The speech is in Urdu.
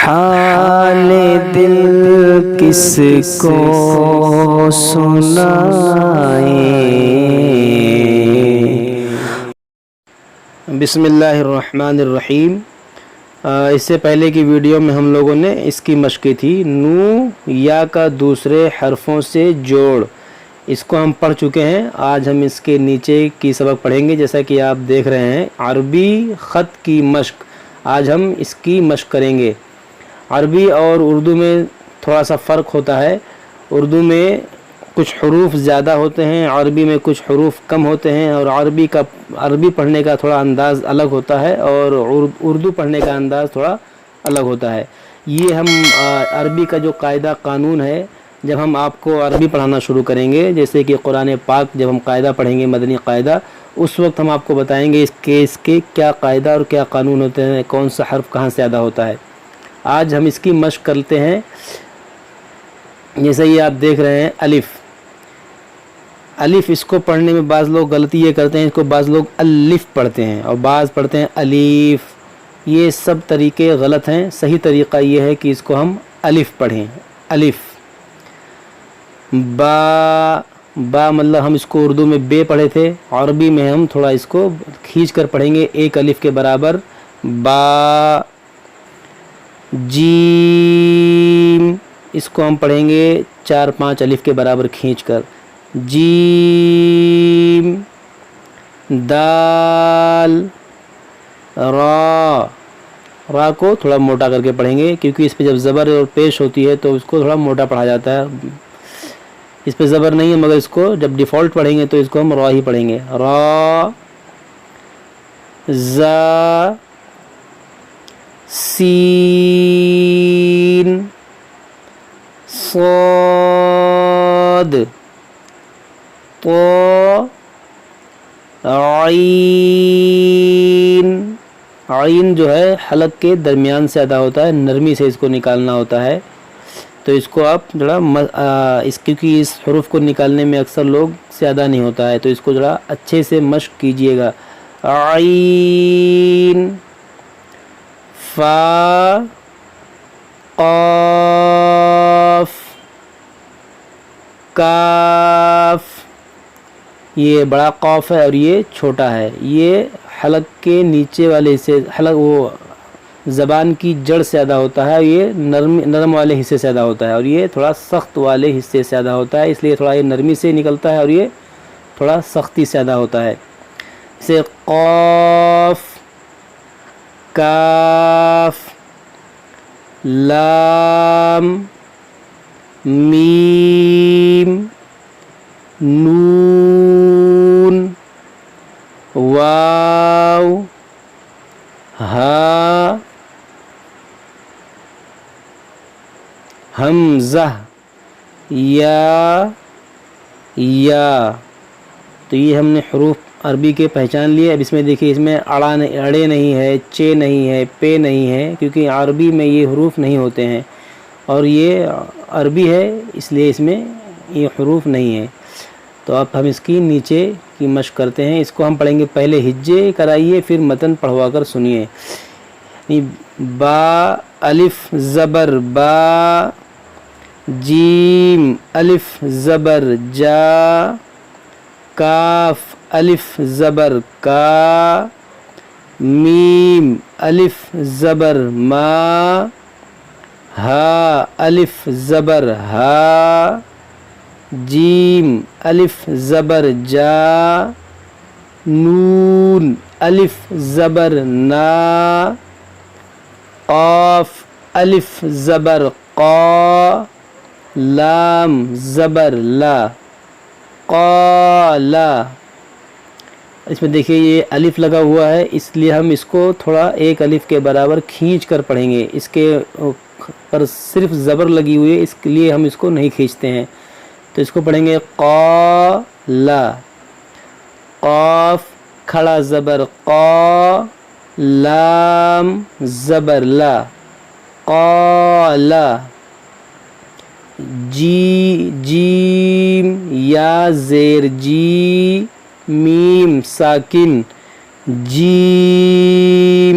حال دل کس کو سنائیں۔ بسم اللہ الرحمن الرحیم۔ اس سے پہلے کی ویڈیو میں ہم لوگوں نے اس کی مشق کی تھی، نو یا کا دوسرے حرفوں سے جوڑ، اس کو ہم پڑھ چکے ہیں۔ آج ہم اس کے نیچے کی سبق پڑھیں گے۔ جیسا کہ آپ دیکھ رہے ہیں، عربی خط کی مشق، آج ہم اس کی مشق کریں گے۔ عربی اور اردو میں تھوڑا سا فرق ہوتا ہے، اردو میں کچھ حروف زیادہ ہوتے ہیں، عربی میں کچھ حروف کم ہوتے ہیں، اور عربی پڑھنے کا تھوڑا انداز الگ ہوتا ہے اور اردو پڑھنے کا انداز تھوڑا الگ ہوتا ہے۔ یہ ہم عربی کا جو قاعدہ قانون ہے، جب ہم آپ کو عربی پڑھانا شروع کریں گے، جیسے کہ قرآن پاک جب ہم قاعدہ پڑھیں گے، مدنی قاعدہ، اس وقت ہم آپ کو بتائیں گے اس کے کیا قاعدہ اور کیا قانون ہوتے ہیں، کون سا حرف کہاں سے ادا ہوتا ہے۔ آج ہم اس کی مشق کرتے ہیں۔ جیسے یہ آپ دیکھ رہے ہیں، الف، الف، اس کو پڑھنے میں بعض لوگ غلطی یہ کرتے ہیں، اس کو بعض لوگ الف پڑھتے ہیں اور بعض پڑھتے ہیں الف۔ یہ سب طریقے غلط ہیں۔ صحیح طریقہ یہ ہے کہ اس کو ہم الف پڑھیں، الف۔ با مطلب ہم اس کو اردو میں بے پڑھے تھے، عربی میں ہم تھوڑا اس کو کھینچ کر پڑھیں گے، ایک الف کے برابر، با۔ جیم، اس کو ہم پڑھیں گے 4-5 الف کے برابر کھینچ کر، جیم۔ دال، را، را کو تھوڑا موٹا کر کے پڑھیں گے، کیونکہ اس پہ جب زبر اور پیش ہوتی ہے تو اس کو تھوڑا موٹا پڑھا جاتا ہے۔ اس پہ زبر نہیں ہے، مگر اس کو جب ڈیفالٹ پڑھیں گے تو اس کو ہم را ہی پڑھیں گے، را۔ زا، سین، صاد، طا، عین۔ عین جو ہے حلق کے درمیان سے ادا ہوتا ہے، نرمی سے اس کو نکالنا ہوتا ہے، تو اس کو آپ ذرا کیونکہ اس حروف کو نکالنے میں اکثر لوگ سے ادا نہیں ہوتا ہے، تو اس کو ذرا اچھے سے مشق کیجئے گا۔ عین، فا، قاف، کاف۔ یہ بڑا قاف ہے اور یہ چھوٹا ہے، یہ حلق کے نیچے والے حصے، وہ زبان کی جڑ سے ادا ہوتا ہے، یہ نرم والے حصے سے ادا ہوتا ہے، اور یہ تھوڑا سخت والے حصے سے ادا ہوتا ہے، اس لیے تھوڑا یہ نرمی سے نکلتا ہے اور یہ تھوڑا سختی سے ادا ہوتا ہے۔ جیسے قاف، کاف، لام، میم، نون، واو، ہا، حمزہ، یا۔ تو یہ ہم نے حروف عربی کے پہچان لیے۔ اب اس میں دیکھیے، اس میں اڑے نہیں ہے، چے نہیں ہے، پے نہیں ہے، کیونکہ عربی میں یہ حروف نہیں ہوتے ہیں، اور یہ عربی ہے اس لیے اس میں یہ حروف نہیں ہے۔ تو اب ہم اس کی نیچے کی مشق کرتے ہیں۔ اس کو ہم پڑھیں گے، پہلے ہجے کرائیے، پھر متن پڑھوا کر سنیے۔ با، الف زبر با، جیم، الف زبر جا، کاف، الف زبر کا، میم، الف زبر ما، ہا، الف زبر ہا، جیم، الف زبر جا، نون، الف زبر نا، قاف، الف زبر قا، لام زبر لا، قالا۔ اس میں دیکھیے یہ الف لگا ہوا ہے، اس لیے ہم اس کو تھوڑا ایک الف کے برابر کھینچ کر پڑھیں گے۔ اس کے پر صرف زبر لگی ہوئی ہے، اس کے لیے ہم اس کو نہیں کھینچتے ہیں، تو اس کو پڑھیں گے قالا۔ قاف، کھڑا زبر قا، لام زبر لا، قالا۔ جیم، یا زیر جی، میم ساکن جیم۔